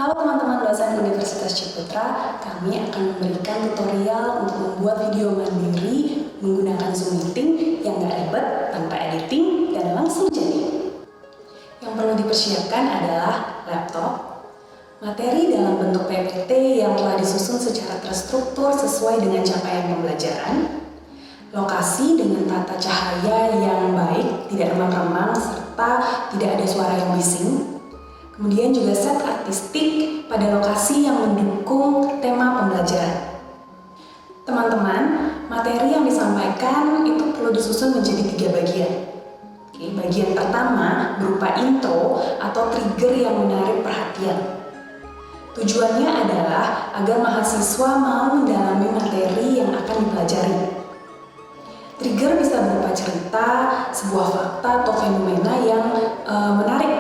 Halo teman-teman dosen Universitas Ciputra, kami akan memberikan tutorial untuk membuat video mandiri menggunakan Zoom Meeting yang gak ribet, tanpa editing, dan langsung jadi. Yang perlu dipersiapkan adalah laptop, materi dalam bentuk PPT yang telah disusun secara terstruktur sesuai dengan capaian pembelajaran, lokasi dengan tata cahaya yang baik, tidak remang-remang, serta tidak ada suara yang bising. Kemudian juga set artistik pada lokasi yang mendukung tema pembelajaran. Teman-teman, materi yang disampaikan itu perlu disusun menjadi 3 bagian. Bagian pertama berupa intro atau trigger yang menarik perhatian. Tujuannya adalah agar mahasiswa mau mendalami materi yang akan dipelajari. Trigger bisa berupa cerita, sebuah fakta atau fenomena yang menarik,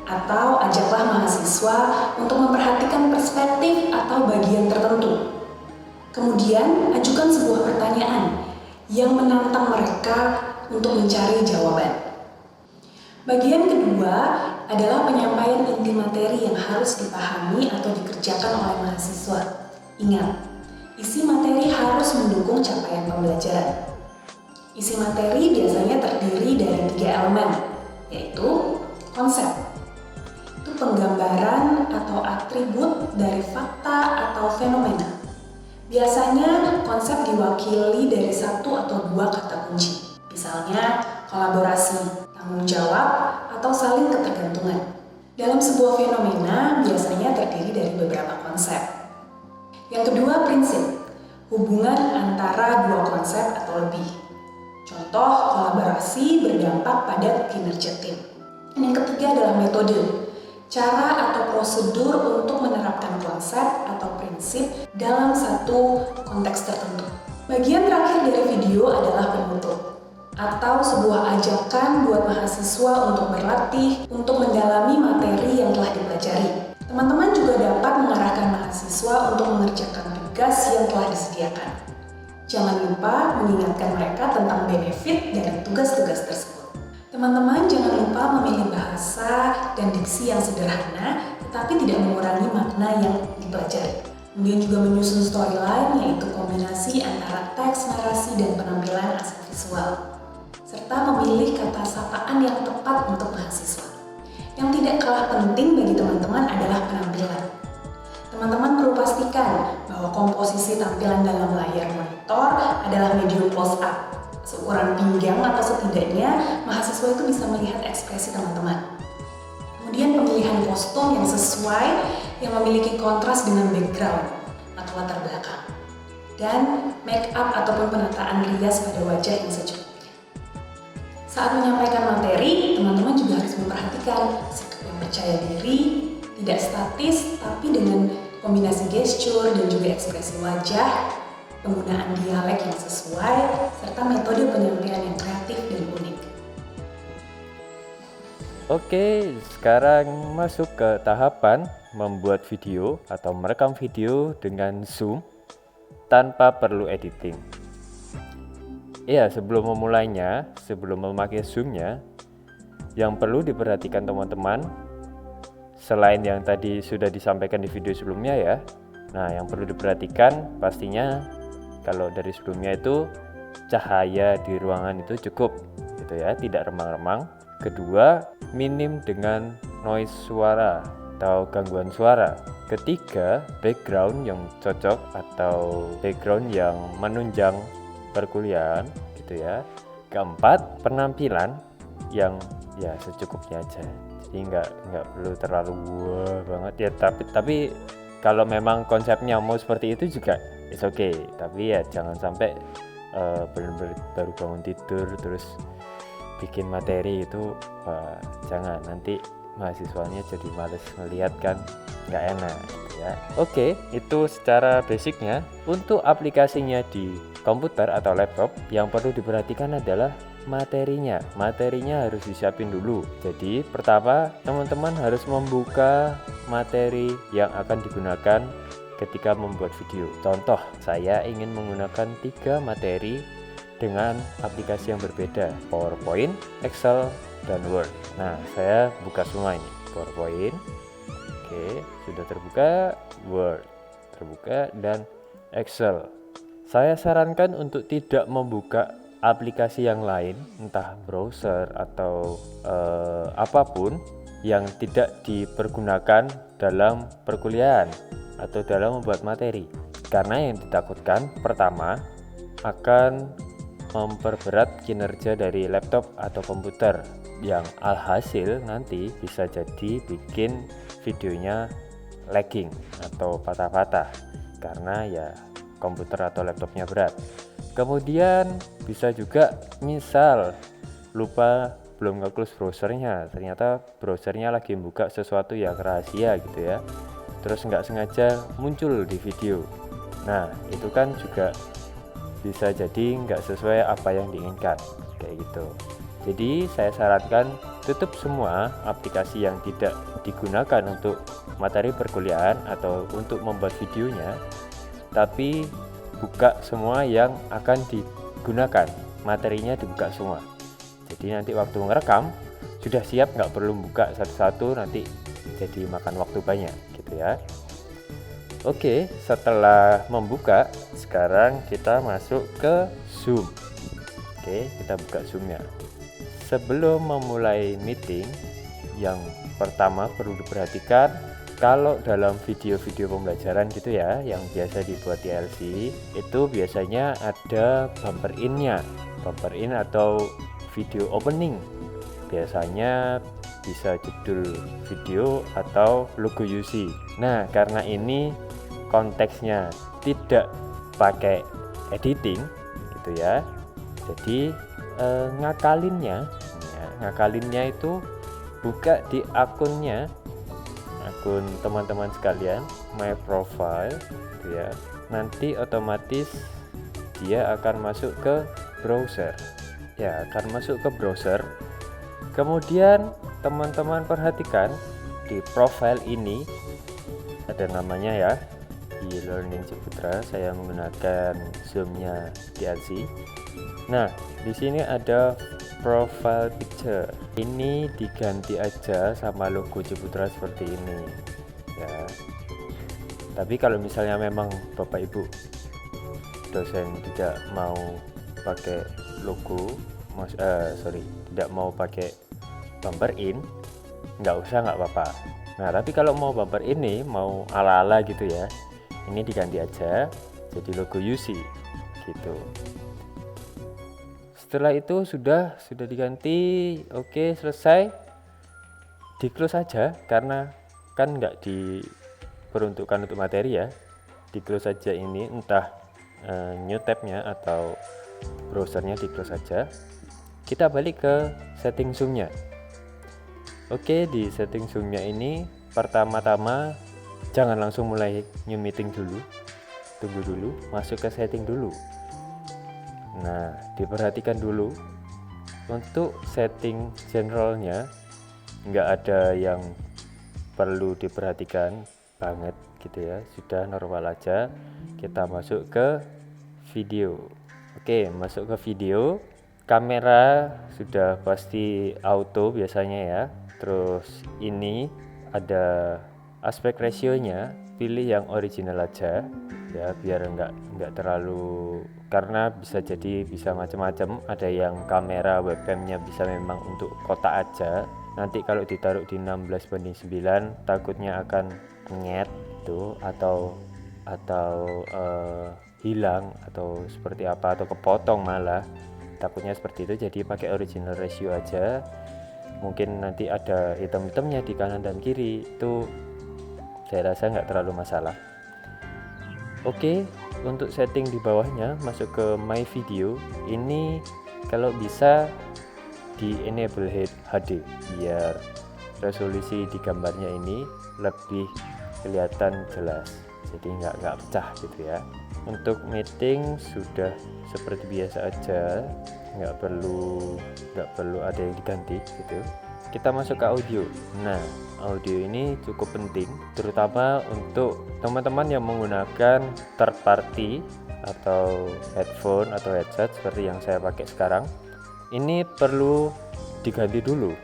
atau ajaklah mahasiswa untuk memperhatikan perspektif atau bagian tertentu. Kemudian, ajukan sebuah pertanyaan yang menantang mereka untuk mencari jawaban. Bagian kedua adalah penyampaian inti materi yang harus dipahami atau dikerjakan oleh mahasiswa. Ingat, isi materi harus mendukung capaian pembelajaran. Isi materi biasanya terdiri dari 3 elemen, yaitu konsep, itu penggambaran atau atribut dari fakta atau fenomena. Biasanya konsep diwakili dari 1 atau 2 kata kunci. Misalnya kolaborasi, tanggung jawab, atau saling ketergantungan. Dalam sebuah fenomena biasanya terdiri dari beberapa konsep. Yang kedua, prinsip, hubungan antara 2 konsep atau lebih. Contoh, kolaborasi berdampak pada kinerja tim. Dan yang ketiga adalah metode, cara atau prosedur untuk menerapkan konsep atau prinsip dalam satu konteks tertentu. Bagian terakhir dari video adalah penutup, atau sebuah ajakan buat mahasiswa untuk berlatih untuk mendalami materi yang telah dipelajari. Teman-teman juga dapat mengarahkan mahasiswa untuk mengerjakan tugas yang telah disediakan. Jangan lupa mengingatkan mereka tentang benefit dari tugas-tugas tersebut. Teman-teman jangan lupa memilih bahasa dan diksi yang sederhana, tetapi tidak mengurangi makna yang dipelajari. Kemudian juga menyusun storyline, yaitu kombinasi antara teks, narasi, dan penampilan aspek visual. Serta memilih kata sapaan yang tepat untuk mahasiswa. Yang tidak kalah penting bagi teman-teman adalah penampilan. Teman-teman perlu pastikan bahwa komposisi tampilan dalam layar monitor adalah medium close up, seukuran pinggang atau setidaknya mahasiswa itu bisa melihat ekspresi teman-teman. Kemudian pemilihan kostum yang sesuai, yang memiliki kontras dengan background atau latar belakang. Dan make up ataupun penataan rias pada wajah yang secukupnya. Saat menyampaikan materi, teman-teman juga harus memperhatikan sikap yang percaya diri, tidak statis, tapi dengan kombinasi gesture dan juga ekspresi wajah, penggunaan dialek yang sesuai, serta metode penyampaian yang kreatif dan unik. Oke, sekarang masuk ke tahapan membuat video atau merekam video dengan Zoom tanpa perlu editing. Ya, sebelum memulainya, sebelum memakai Zoom-nya, yang perlu diperhatikan teman-teman, selain yang tadi sudah disampaikan di video sebelumnya ya, nah yang perlu diperhatikan pastinya kalau dari sebelumnya itu cahaya di ruangan itu cukup gitu ya, tidak remang-remang. Kedua, minim dengan noise suara atau gangguan suara. Ketiga, background yang cocok atau background yang menunjang perkuliahan gitu ya. Keempat, penampilan yang ya secukupnya aja. Jadi nggak perlu terlalu wah banget ya, tapi kalau memang konsepnya mau seperti itu juga it's okay, tapi ya jangan sampai benar-benar baru bangun tidur terus bikin materi itu, jangan, nanti mahasiswanya jadi males melihat kan, nggak enak gitu ya. Oke, itu secara basicnya. Untuk aplikasinya di komputer atau laptop, yang perlu diperhatikan adalah materinya harus disiapin dulu. Jadi pertama, teman-teman harus membuka materi yang akan digunakan ketika membuat video. Contoh, saya ingin menggunakan 3 materi dengan aplikasi yang berbeda, PowerPoint, Excel, dan Word. Nah, saya buka semua ini, PowerPoint, Oke, sudah terbuka, Word terbuka, dan Excel. Saya sarankan untuk tidak membuka aplikasi yang lain, entah browser atau apapun yang tidak dipergunakan dalam perkuliahan atau dalam membuat materi. Karena yang ditakutkan pertama akan memperberat kinerja dari laptop atau komputer, yang alhasil nanti bisa jadi bikin videonya lagging atau patah-patah karena ya komputer atau laptopnya berat. Kemudian bisa juga misal lupa belum nge-close browsernya, ternyata browsernya lagi buka sesuatu yang rahasia gitu ya, terus nggak sengaja muncul di video. Nah itu kan juga bisa jadi nggak sesuai apa yang diinginkan kayak gitu. Jadi saya sarankan tutup semua aplikasi yang tidak digunakan untuk materi perkuliahan atau untuk membuat videonya, tapi buka semua yang akan digunakan, materinya dibuka semua. Jadi nanti waktu ngerekam sudah siap, nggak perlu buka satu-satu, nanti jadi makan waktu banyak gitu ya. Oke, setelah membuka, sekarang kita masuk ke Zoom. Oke, kita buka Zoom-nya. Sebelum memulai meeting, yang pertama perlu diperhatikan, kalau dalam video-video pembelajaran gitu ya, yang biasa dibuat di LC, itu biasanya ada bumper in-nya. Bumper in atau video opening. Biasanya bisa judul video atau logo UC. Nah, karena ini konteksnya tidak pakai editing gitu ya, jadi ngakalinnya itu buka di akun teman-teman sekalian, my profile gitu ya. Nanti otomatis dia akan masuk ke browser ya, kemudian teman-teman perhatikan di profile ini ada namanya ya, e-learning Ciputra. Saya menggunakan Zoom-nya DLC. Nah, di sini ada profile picture. Ini diganti aja sama logo Ciputra seperti ini ya. Tapi kalau misalnya memang Bapak Ibu dosen tidak mau pakai logo, tidak mau pakai bumper in, nggak apa-apa. Nah, tapi kalau mau bumper ini, mau ala-ala gitu ya, ini diganti aja jadi logo UC gitu. Setelah itu sudah diganti, oke, selesai, di close aja karena kan nggak diperuntukkan untuk materi ya. Di close aja ini, entah new tab-nya atau browsernya di close aja. Kita balik ke setting Zoom-nya. Oke, di setting Zoom-nya ini pertama-tama jangan langsung mulai new meeting dulu, tunggu dulu, masuk ke setting dulu. Nah, diperhatikan dulu untuk setting generalnya, nggak ada yang perlu diperhatikan banget gitu ya, sudah normal aja. Kita masuk ke video. Oke, masuk ke video, kamera sudah pasti auto biasanya ya. Terus ini ada aspek rasionya, pilih yang original aja ya, biar nggak terlalu, karena bisa macam-macam. Ada yang kamera webcamnya bisa memang untuk kotak aja, nanti kalau ditaruh di 16:9 takutnya akan nyet tuh, atau hilang atau seperti apa, atau kepotong malah, takutnya seperti itu. Jadi pakai original ratio aja. Mungkin nanti ada hitam-hitamnya di kanan dan kiri, itu saya rasa nggak terlalu masalah. Oke, untuk setting di bawahnya, masuk ke my video. Ini kalau bisa di enable HD biar resolusi di gambarnya ini lebih kelihatan jelas, jadi nggak pecah gitu ya. Untuk meeting sudah seperti biasa aja, nggak perlu ada yang diganti gitu. Kita masuk ke audio. Nah, audio ini cukup penting, terutama untuk teman-teman yang menggunakan third party atau headphone atau headset seperti yang saya pakai sekarang. Ini perlu diganti dulu.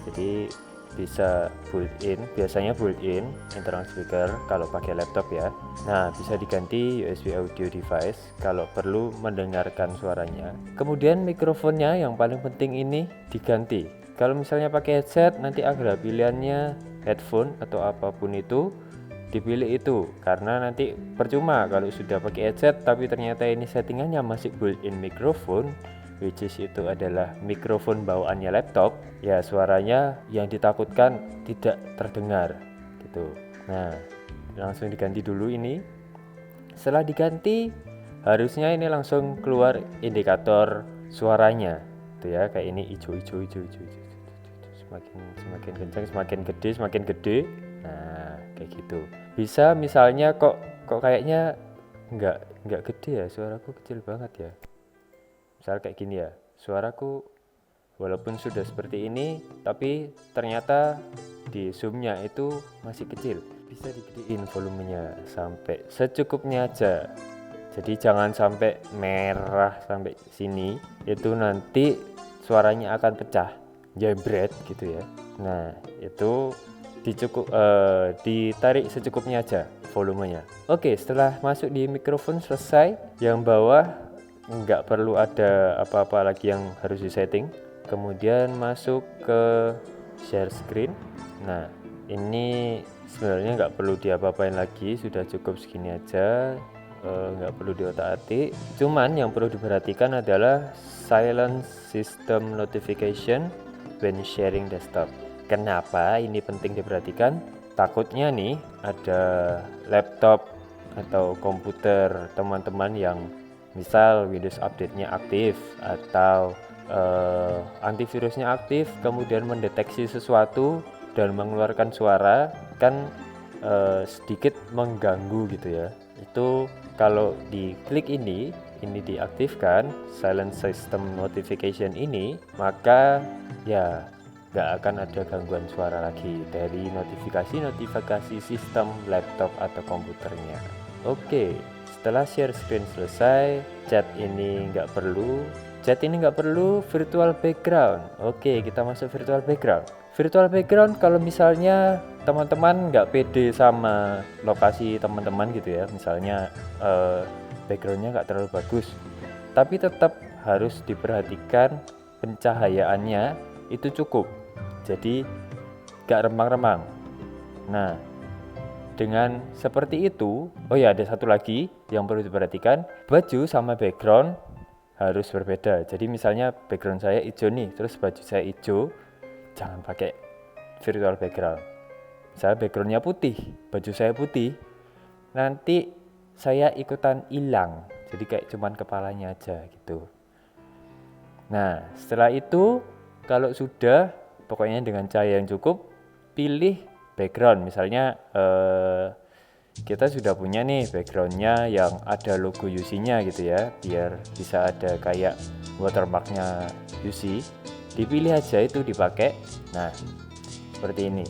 Jadi bisa built-in, biasanya built-in internal speaker kalau pakai laptop ya. Nah, bisa diganti USB audio device kalau perlu mendengarkan suaranya. Kemudian mikrofonnya yang paling penting ini diganti. Kalau misalnya pakai headset, nanti ada pilihannya headphone atau apapun itu, dipilih itu, karena nanti percuma kalau sudah pakai headset tapi ternyata ini settingannya masih built-in microphone, which is itu adalah mikrofon bawaannya laptop, ya suaranya yang ditakutkan tidak terdengar gitu. Nah, langsung diganti dulu ini. Setelah diganti, harusnya ini langsung keluar indikator suaranya tuh ya, kayak ini hijau, semakin kencang, semakin gede. Nah, kayak gitu. Bisa misalnya kok kayaknya nggak gede ya, suaraku kecil banget ya. Misal kayak gini ya, suaraku walaupun sudah seperti ini tapi ternyata di zoomnya itu masih kecil. Bisa digedein volumenya sampai secukupnya aja, jadi jangan sampai merah sampai sini, itu nanti suaranya akan pecah, jebret gitu ya. Nah, itu ditarik secukupnya aja volumenya. Oke, setelah masuk di mikrofon selesai, yang bawah nggak perlu ada apa-apa lagi yang harus disetting. Kemudian masuk ke share screen. Nah, ini sebenarnya nggak perlu diapa-apain lagi, sudah cukup segini aja, nggak perlu diotak-atik. Cuman yang perlu diperhatikan adalah silent system notification when sharing desktop. Kenapa ini penting diperhatikan? Takutnya nih ada laptop atau komputer teman-teman yang misal Windows update-nya aktif atau antivirusnya aktif, kemudian mendeteksi sesuatu dan mengeluarkan suara, kan sedikit mengganggu gitu ya. Itu kalau diklik ini diaktifkan silent system notification ini, maka ya nggak akan ada gangguan suara lagi dari notifikasi sistem laptop atau komputernya. Oke, setelah share screen selesai, chat ini nggak perlu, virtual background. Oke, kita masuk virtual background. Virtual background kalau misalnya teman-teman nggak pede sama lokasi teman-teman gitu ya, misalnya backgroundnya nggak terlalu bagus, tapi tetap harus diperhatikan pencahayaannya itu cukup, jadi nggak remang-remang. Nah, dengan seperti itu, oh ya ada satu lagi yang perlu diperhatikan, baju sama background harus berbeda. Jadi misalnya background saya hijau nih, terus baju saya hijau, jangan pakai virtual background. Misalnya backgroundnya putih, baju saya putih, nanti saya ikutan hilang, jadi kayak cuman kepalanya aja gitu. Nah, setelah itu kalau sudah, pokoknya dengan cahaya yang cukup, pilih background. Misalnya kita sudah punya nih backgroundnya yang ada logo UC-nya gitu ya, biar bisa ada kayak watermarknya UC, dipilih aja itu dipakai. Nah, seperti ini,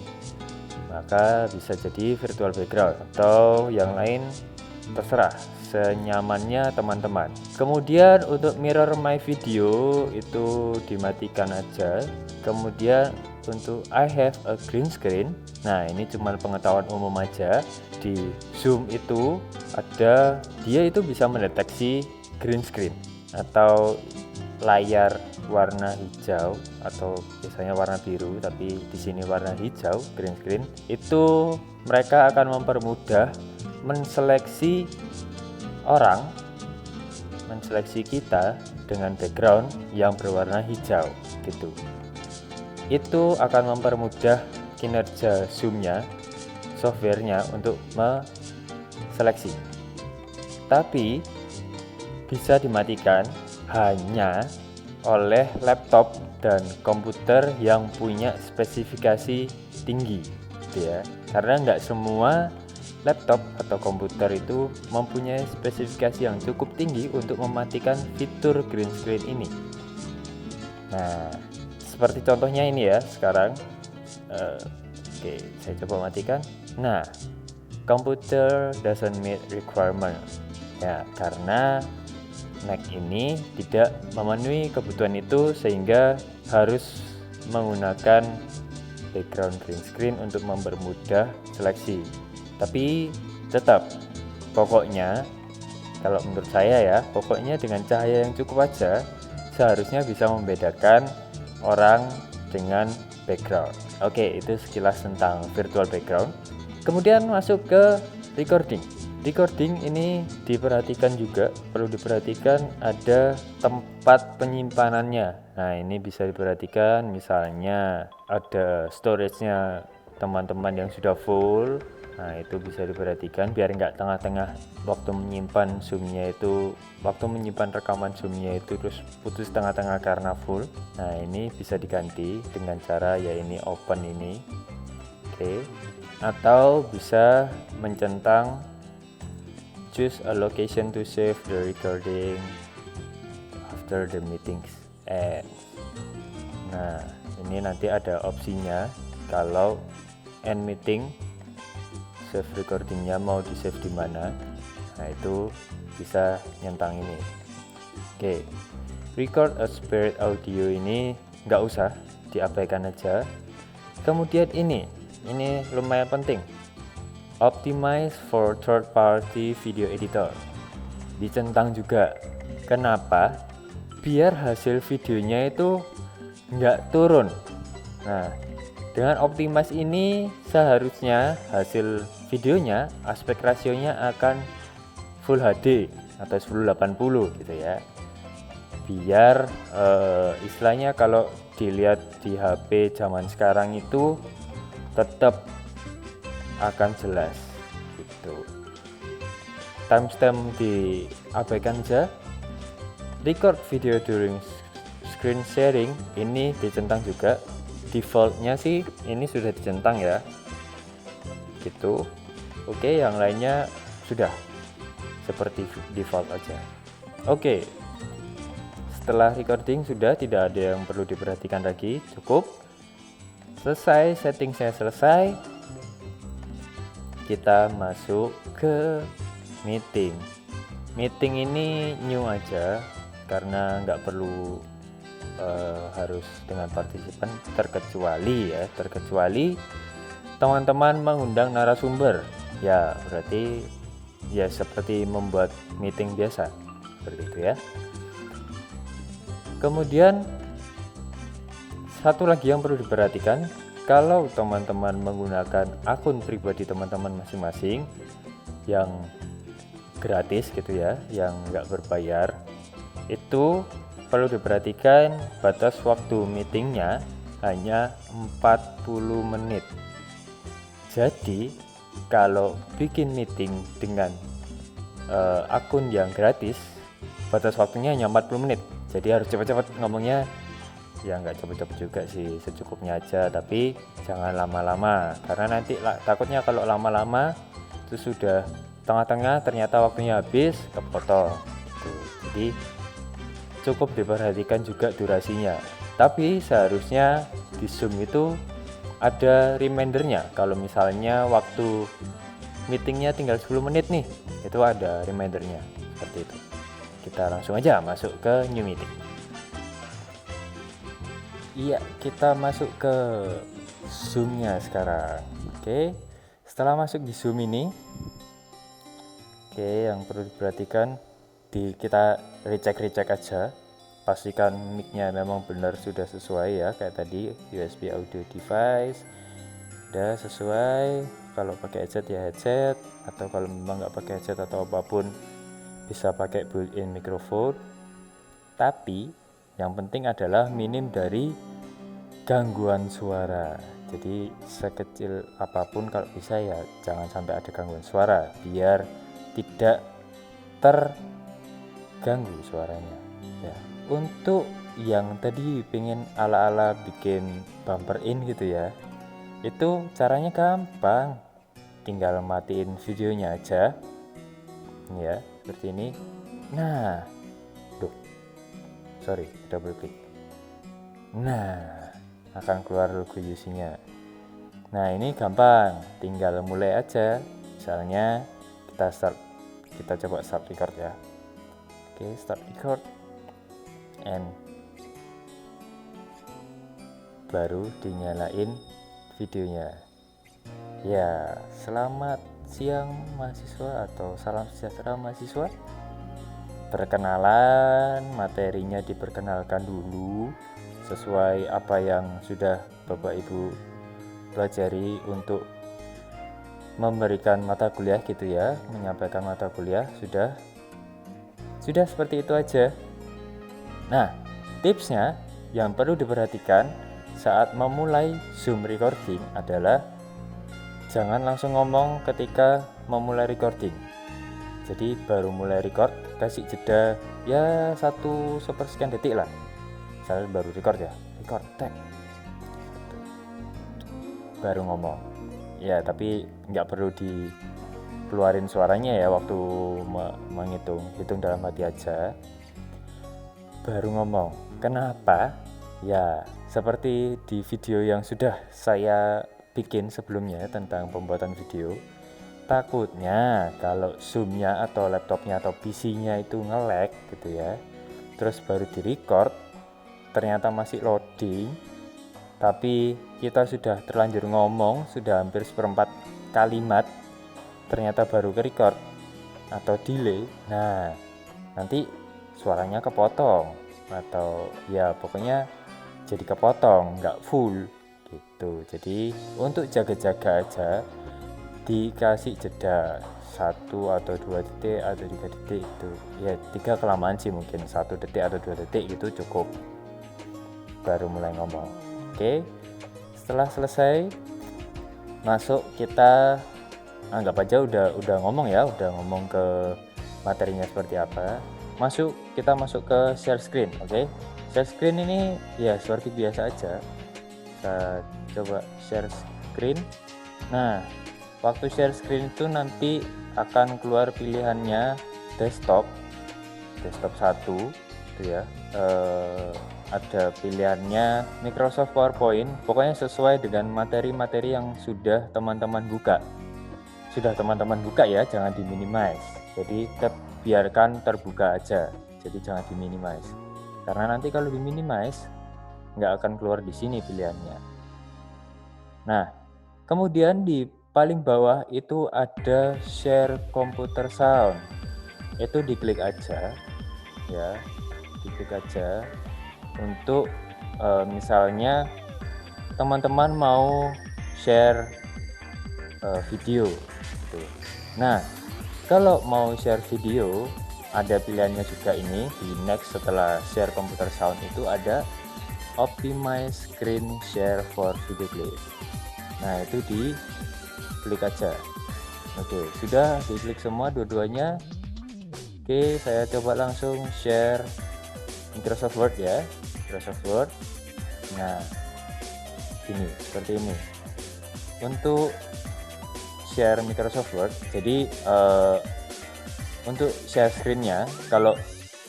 maka bisa jadi virtual background atau yang lain, terserah senyamannya teman-teman. Kemudian untuk mirror my video itu dimatikan aja. Kemudian untuk I have a green screen, nah ini cuma pengetahuan umum aja. Di Zoom itu ada, dia itu bisa mendeteksi green screen atau layar warna hijau atau biasanya warna biru, tapi di sini warna hijau, green screen. Itu mereka akan mempermudah menseleksi kita dengan background yang berwarna hijau gitu. Itu akan mempermudah kinerja Zoom-nya, softwarenya untuk seleksi. Tapi bisa dimatikan hanya oleh laptop dan komputer yang punya spesifikasi tinggi gitu ya. Karena nggak semua laptop atau komputer itu mempunyai spesifikasi yang cukup tinggi untuk mematikan fitur green screen ini. Nah, seperti contohnya ini ya sekarang. Oke, saya coba matikan. Nah, computer doesn't meet requirement ya, karena Mac ini tidak memenuhi kebutuhan itu, sehingga harus menggunakan background green screen untuk mempermudah seleksi. Tapi tetap pokoknya kalau menurut saya ya, pokoknya dengan cahaya yang cukup aja seharusnya bisa membedakan orang dengan background. Oke, itu sekilas tentang virtual background. Kemudian masuk ke recording. Recording ini diperhatikan juga, perlu diperhatikan ada tempat penyimpanannya. Nah, ini bisa diperhatikan misalnya ada storage-nya teman-teman yang sudah full. Nah, itu bisa diperhatikan biar nggak tengah-tengah waktu menyimpan zoom-nya itu, waktu menyimpan rekaman zoom-nya itu terus putus tengah-tengah karena full. Nah, ini bisa diganti dengan cara ya ini open ini. Oke. Atau bisa mencentang choose a location to save the recording after the meetings ends. Nah, ini nanti ada opsinya kalau end meeting save recordingnya mau di save di mana. Nah, itu bisa nyentang ini. Oke, record a spared audio ini nggak usah, diabaikan aja. Kemudian ini lumayan penting. Optimize for third party video editor. Dicentang juga. Kenapa? Biar hasil videonya itu nggak turun. Nah, dengan optimize ini seharusnya hasil videonya aspek rasionya akan full HD atau 1080 gitu ya. Biar istilahnya kalau dilihat di HP zaman sekarang itu tetap akan jelas gitu. Timestamp diabaikan aja. Record video during screen sharing ini dicentang juga. Defaultnya sih ini sudah dicentang ya gitu. Oke, yang lainnya sudah seperti default aja. Oke, setelah recording sudah tidak ada yang perlu diperhatikan lagi, cukup selesai, setting saya selesai. Kita masuk ke meeting. Meeting ini new aja karena nggak perlu harus dengan partisipan terkecuali teman-teman mengundang narasumber. Ya, berarti ya seperti membuat meeting biasa seperti itu ya. Kemudian satu lagi yang perlu diperhatikan, kalau teman-teman menggunakan akun pribadi teman-teman masing-masing yang gratis gitu ya, yang nggak berbayar, itu perlu diperhatikan batas waktu meetingnya hanya 40 menit. Jadi kalau bikin meeting dengan akun yang gratis, batas waktunya hanya 40 menit. Jadi harus cepat-cepat ngomongnya. Ya nggak cepet-cepet juga sih, secukupnya aja, tapi jangan lama-lama karena nanti takutnya kalau lama-lama itu sudah tengah-tengah ternyata waktunya habis, kepotong tuh. Jadi cukup diperhatikan juga durasinya, tapi seharusnya di Zoom itu ada remindernya. Kalau misalnya waktu meetingnya tinggal 10 menit nih, itu ada remindernya seperti itu. Kita langsung aja masuk ke new meeting. Iya, kita masuk ke Zoom-nya sekarang. Oke, setelah masuk di Zoom ini, yang perlu diperhatikan, kita recheck aja, pastikan mic-nya memang benar sudah sesuai ya, kayak tadi USB audio device udah sesuai. Kalau pakai headset ya headset, atau kalau memang nggak pakai headset atau apapun bisa pakai built-in microphone. Tapi yang penting adalah minim dari gangguan suara. Jadi sekecil apapun kalau bisa ya jangan sampai ada gangguan suara, biar tidak terganggu suaranya ya. Untuk yang tadi pengen ala-ala bikin bumper in gitu ya, itu caranya gampang, tinggal matiin videonya aja ya, seperti ini. Nah, double klik. Nah, akan keluar logo UC-nya. Nah, ini gampang, tinggal mulai aja. Misalnya kita coba start record ya. Oke, start record, and baru dinyalain videonya. Ya, selamat siang mahasiswa atau salam sejahtera mahasiswa. Perkenalan, materinya diperkenalkan dulu sesuai apa yang sudah Bapak Ibu pelajari untuk memberikan mata kuliah gitu ya, menyampaikan mata kuliah sudah seperti itu aja. Nah, tipsnya yang perlu diperhatikan saat memulai Zoom recording adalah jangan langsung ngomong ketika memulai recording. Jadi baru mulai record, kasih jeda ya 1/1 detik lah. Misalnya baru record ya, record tag, baru ngomong. Ya tapi nggak perlu dikeluarin suaranya ya waktu hitung dalam hati aja. Baru ngomong. Kenapa? Ya seperti di video yang sudah saya bikin sebelumnya tentang pembuatan video, takutnya kalau zoomnya atau laptopnya atau PC-nya itu nge-lag gitu ya, terus baru di record ternyata masih loading, tapi kita sudah terlanjur ngomong sudah hampir 1/4 kalimat ternyata baru ke record atau delay. Nah nanti suaranya kepotong atau ya pokoknya jadi kepotong, nggak full gitu. Jadi untuk jaga-jaga aja dikasih jeda 1 atau 2 detik atau 3 detik itu ya, 3 kelamaan sih, mungkin 1 detik atau 2 detik itu cukup, baru mulai ngomong. Oke, setelah selesai masuk, kita anggap aja udah ngomong ya, udah ngomong ke materinya seperti apa. Kita masuk ke share screen. Oke, share screen ini ya seperti biasa aja, kita coba share screen. Nah waktu share screen itu nanti akan keluar pilihannya desktop 1 itu ya, ada pilihannya Microsoft PowerPoint, pokoknya sesuai dengan materi-materi yang sudah teman-teman buka ya, jangan diminimize. Jadi biarkan terbuka aja, jadi jangan diminimize, karena nanti kalau diminimize nggak akan keluar di sini pilihannya. Nah kemudian di paling bawah itu ada share computer sound, itu diklik aja ya, diklik aja untuk misalnya teman-teman mau share video gitu. Nah kalau mau share video ada pilihannya juga ini di next. Setelah share computer sound itu ada optimize screen share for video clip. Nah itu diklik aja. Oke, sudah diklik semua dua-duanya. Oke, saya coba langsung share Microsoft Word ya, Microsoft Word. Nah ini seperti ini untuk share Microsoft Word. Jadi untuk share screen-nya, kalau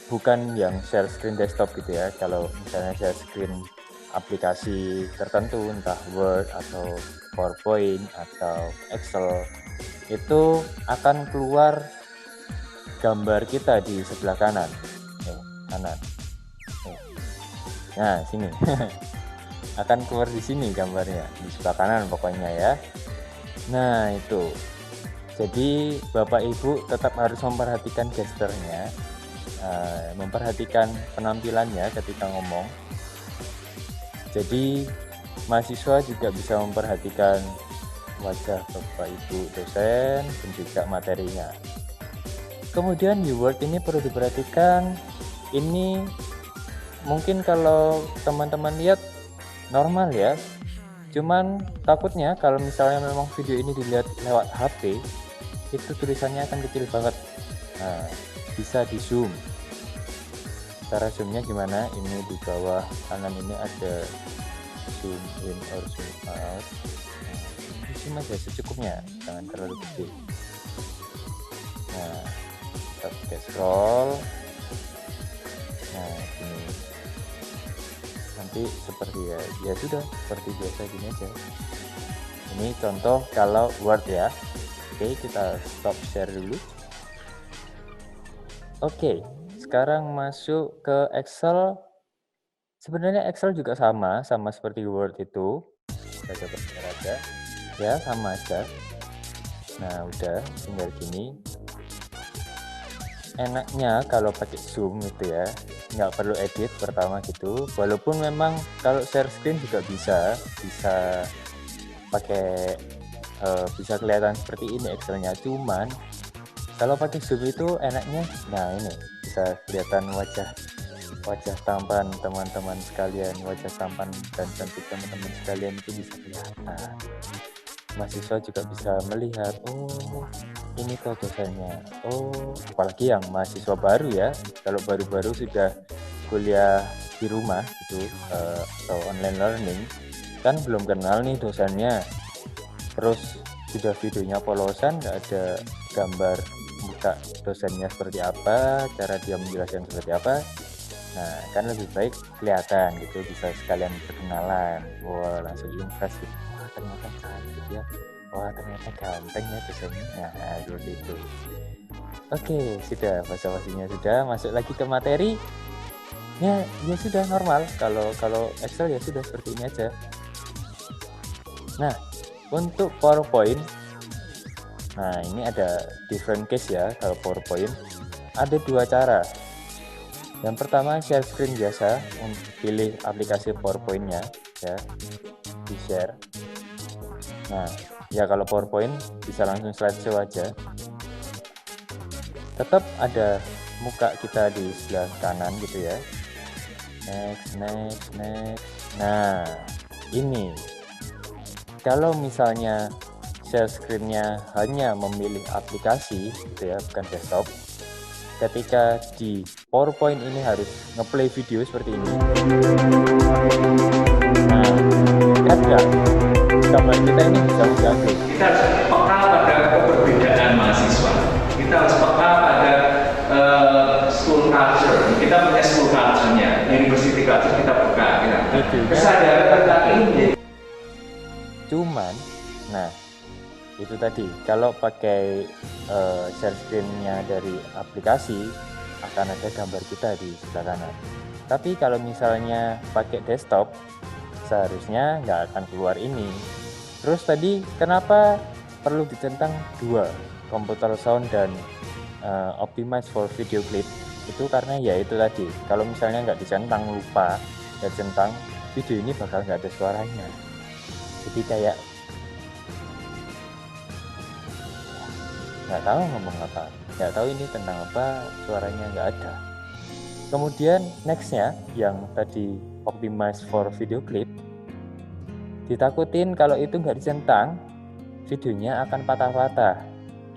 bukan yang share screen desktop gitu ya, kalau misalnya share screen aplikasi tertentu entah Word atau PowerPoint atau Excel, itu akan keluar gambar kita di sebelah kanan. Nah sini akan keluar di sini gambarnya di sebelah kanan pokoknya ya. Nah itu, jadi Bapak Ibu tetap harus memperhatikan gesturnya, memperhatikan penampilannya ketika ngomong. Jadi mahasiswa juga bisa memperhatikan wajah Bapak Ibu dosen dan juga materinya. Kemudian di Word ini perlu diperhatikan, ini mungkin kalau teman-teman lihat normal ya, cuman takutnya kalau misalnya memang video ini dilihat lewat HP, itu tulisannya akan kecil banget. Nah bisa di zoom. Cara zoomnya gimana? Ini di bawah kanan ini ada zoom in or zoom out. Nah, zoom aja secukupnya, jangan terlalu gede. Nah kita pakai scroll. Nah ini nanti seperti ya sudah seperti biasa gini aja. Ini contoh kalau Word ya. Oke, kita stop share dulu. Oke, sekarang masuk ke Excel. Sebenarnya Excel juga sama seperti Word itu. Kita coba share aja. Ya, sama aja. Nah, udah tinggal gini. Enaknya kalau pakai Zoom itu ya, nggak perlu edit pertama gitu. Walaupun memang kalau share screen juga bisa pakai bisa kelihatan seperti ini Excelnya. Cuman kalau pakai Zoom itu enaknya, nah ini bisa kelihatan wajah tampan teman-teman sekalian, wajah tampan dan cantik teman-teman sekalian itu bisa kelihatan. Mahasiswa juga bisa melihat, oh ini tuh dosennya. Oh, apalagi yang mahasiswa baru ya, kalau baru-baru sudah kuliah di rumah gitu atau online learning, kan belum kenal nih dosennya. Terus sudah videonya polosan, nggak ada gambar muka dosennya seperti apa, cara dia menjelaskan seperti apa. Nah, kan lebih baik kelihatan gitu, bisa sekalian perkenalan. Wah, langsung impress gitu. Wah, ternyata cantik ya. Wah, ternyata ganteng ya dosennya. Nah, seperti itu. Oke, sudah basa-basinya sudah. Masuk lagi ke materi. Ya sudah normal. Kalau Excel ya sudah seperti ini aja. Nah, untuk PowerPoint, nah ini ada different case ya. Kalau PowerPoint ada dua cara. Yang pertama share screen biasa, pilih aplikasi PowerPoint-nya ya, di share. Nah, ya kalau PowerPoint bisa langsung slideshow aja. Tetap ada muka kita di sebelah kanan gitu ya. Next. Nah, ini kalau misalnya share screen-nya hanya memilih aplikasi gitu ya, bukan desktop. Ketika di PowerPoint ini harus ngeplay video seperti ini. Nah, kadang gambar kita ini bisa mengganggu. Kita harus peka pada keberbedaan mahasiswa. Kita harus peka pada school culture. Kita punya school culture-nya, university culture kita peka. Kesadaran tentang ini. Cuman, nah itu tadi kalau pakai share screen-nya dari aplikasi akan ada gambar kita di sebelah kanan. Tapi kalau misalnya pakai desktop seharusnya nggak akan keluar ini. Terus tadi kenapa perlu dicentang dua, computer sound dan optimize for video clip? Itu karena ya itu tadi, kalau misalnya nggak dicentang, lupa nggak centang, video ini bakal nggak ada suaranya. Jadi kayak nggak tahu ngomong apa, nggak tahu ini tentang apa, suaranya nggak ada. Kemudian nextnya yang tadi optimize for video clip, ditakutin kalau itu nggak dicentang videonya akan patah-patah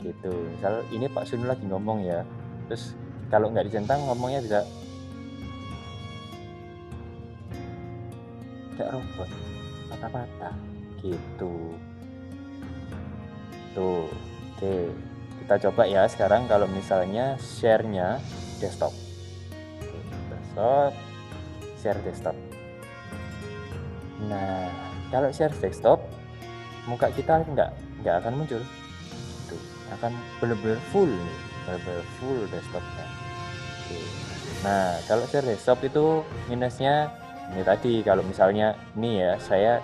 gitu. Misal ini Pak Sun lagi ngomong ya, terus kalau nggak dicentang ngomongnya bisa kayak robot, patah-patah gitu tuh. Oke, kita coba ya sekarang kalau misalnya share-nya desktop. Share desktop. Nah, kalau share desktop, muka kita nggak akan muncul. Tuh, akan benar-benar full nih, benar-benar full desktopnya. Oke. Nah, kalau share desktop itu minusnya ini tadi, kalau misalnya ini ya, saya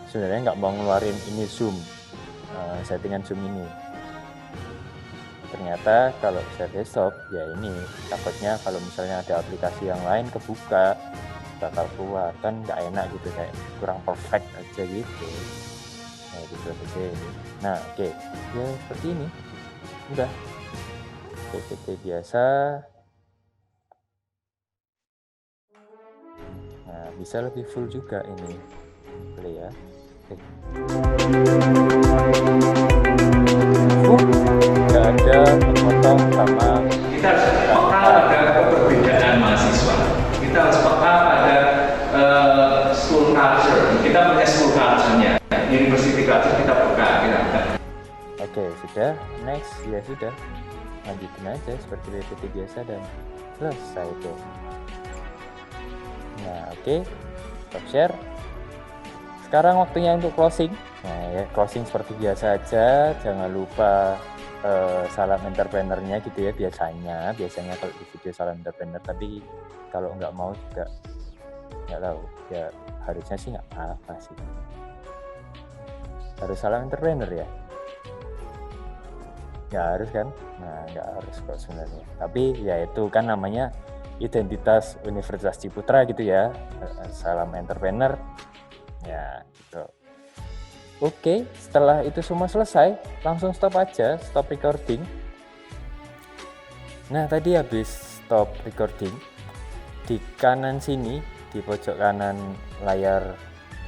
sebenarnya nggak mau ngeluarin ini Zoom, settingan Zoom ini. Ternyata kalau share desktop ya ini takutnya kalau misalnya ada aplikasi yang lain kebuka bakal keluar, kan nggak enak gitu, kayak kurang perfect aja gitu. Nah gitu oke. Nah oke, ya seperti ini udah PPT biasa. Nah bisa lebih full juga ini, play ya. Nggak ada potong sama. Kita harus peka pada keberbedaan mahasiswa. Kita harus peka pada school culture. Kita punya school culture-nya, university culture kita peka. Oke, sudah. Next, ya sudah. Lanjutin aja seperti PPT biasa dan selesai tuh. Nah, oke. Stop share. Sekarang waktunya untuk closing. Nah, ya closing seperti biasa aja. Jangan lupa salam entrepreneurnya gitu ya, biasanya kalau di video salam entrepreneur, tapi kalau nggak mau juga nggak tahu ya, harusnya sih nggak apa-apa sih. Harus salam entrepreneur ya? Nggak harus kan? Nah, nggak harus kok sebenarnya. Tapi ya itu kan namanya identitas Universitas Ciputra gitu ya. Salam entrepreneur. Ya, gitu. Oke, setelah itu semua selesai, langsung stop aja, stop recording. Nah, tadi habis stop recording, di kanan sini, di pojok kanan layar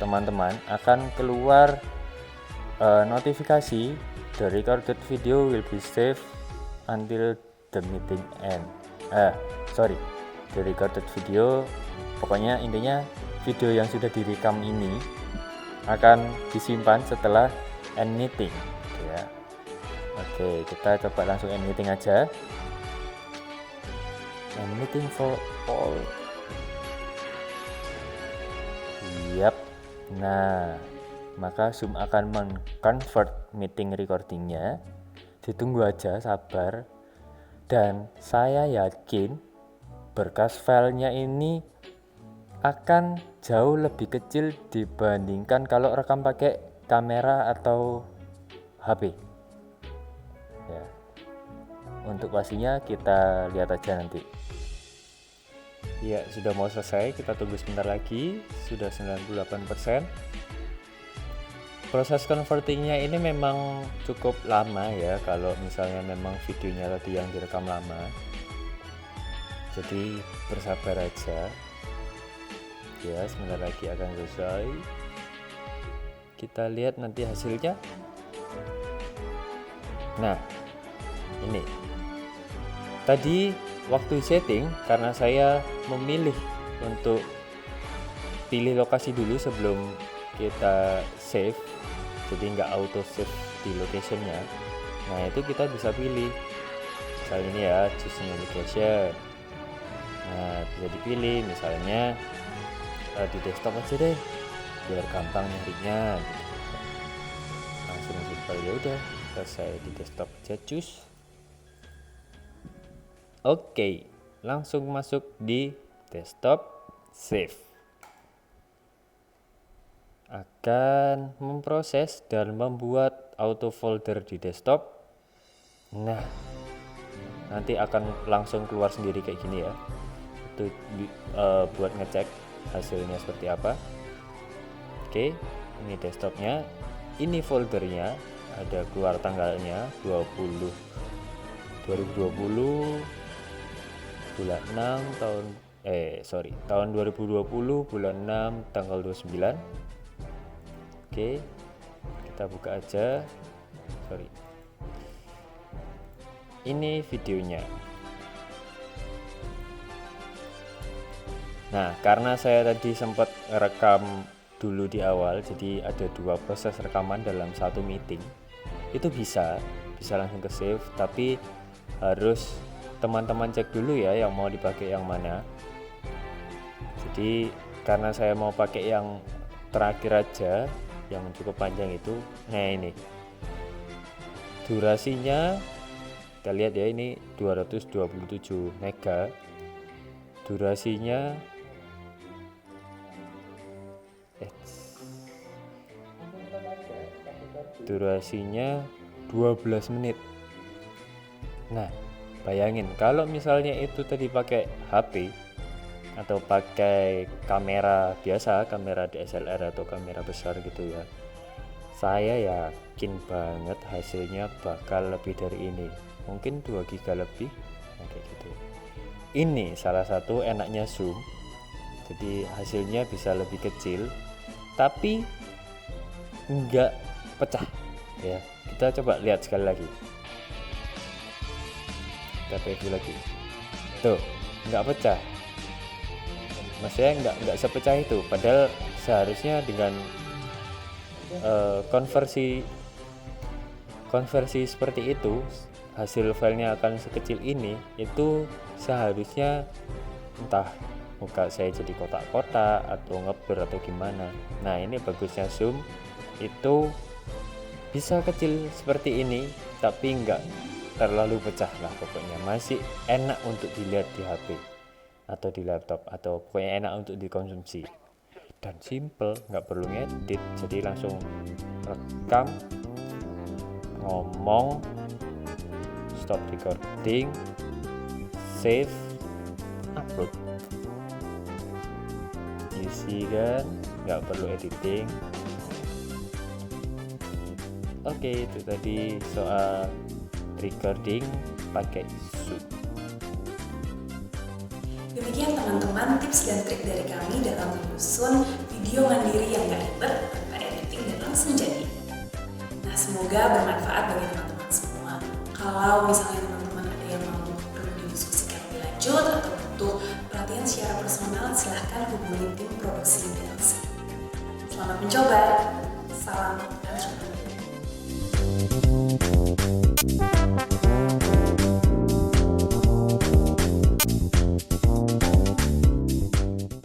teman-teman akan keluar notifikasi the recorded video will be saved until the meeting end. The recorded video, pokoknya intinya video yang sudah direkam ini akan disimpan setelah end meeting ya. Oke, kita coba langsung end meeting aja. End meeting for all. Yap. Nah, maka Zoom akan men-convert meeting recordingnya. Ditunggu aja, sabar. Dan saya yakin berkas filenya ini akan jauh lebih kecil dibandingkan kalau rekam pakai kamera atau HP. Ya. Untuk pastinya kita lihat aja nanti. Ya, sudah mau selesai, kita tunggu sebentar lagi. Sudah 98%. Proses convertingnya ini memang cukup lama ya, kalau misalnya memang videonya tadi yang direkam lama. Jadi bersabar aja. Ya, sebentar lagi akan selesai. Kita lihat nanti hasilnya. Nah, ini tadi waktu setting, karena saya memilih untuk pilih lokasi dulu sebelum kita save, jadi nggak auto save di locationnya. Nah, itu kita bisa pilih misalnya ini ya, choose new location. Nah, bisa dipilih misalnya di desktop aja deh, biar gampang nyarinya gitu. Langsung simpel, ya udah selesai di desktop aja, choose. Oke, langsung masuk di desktop, save. Akan memproses dan membuat auto folder di desktop. Nah, nanti akan langsung keluar sendiri kayak gini ya. Itu buat ngecek hasilnya seperti apa. Oke, ini desktopnya, ini foldernya, ada keluar tanggalnya 2020 bulan 6 tahun 2020 bulan 6 tanggal 29. Oke, kita buka aja. Ini videonya. Nah, karena saya tadi sempat rekam dulu di awal, jadi ada 2 proses rekaman dalam satu meeting. Itu bisa langsung ke save, tapi harus teman-teman cek dulu ya yang mau dipakai yang mana. Jadi karena saya mau pakai yang terakhir aja, yang cukup panjang itu. Nah, ini durasinya kita lihat ya, ini 227 mega. Durasinya durasinya 12 menit. Nah, bayangin kalau misalnya itu tadi pakai HP atau pakai kamera biasa, kamera DSLR atau kamera besar gitu ya, saya yakin banget hasilnya bakal lebih dari ini, mungkin 2 giga lebih kayak gitu. Ini salah satu enaknya Zoom, jadi hasilnya bisa lebih kecil tapi enggak pecah ya. Kita coba lihat sekali lagi, kita preview lagi, tuh enggak pecah, maksudnya enggak sepecah itu, padahal seharusnya dengan konversi seperti itu, hasil filenya akan sekecil ini, itu seharusnya entah muka saya jadi kotak-kotak atau ngeblur atau gimana. Nah, ini bagusnya Zoom itu bisa kecil seperti ini tapi enggak terlalu pecah lah, pokoknya masih enak untuk dilihat di HP atau di laptop, atau pokoknya enak untuk dikonsumsi. dan simple, nggak perlu ngedit, jadi langsung rekam, ngomong, stop recording, save, upload. Easy kan, nggak perlu editing. Oke, itu tadi soal recording pakai Zoom. Demikian teman-teman tips dan trik dari kami dalam menyusun video mandiri yang gak ribet tanpa editing dan langsung jadi. Nah, semoga bermanfaat bagi teman-teman semua. Kalau misalnya teman-teman ada yang mau perlu didiskusikan lebih lanjut atau butuh perhatian secara personal, silahkan hubungi tim produksi Delsi. Selamat mencoba. Salam entrepreneur.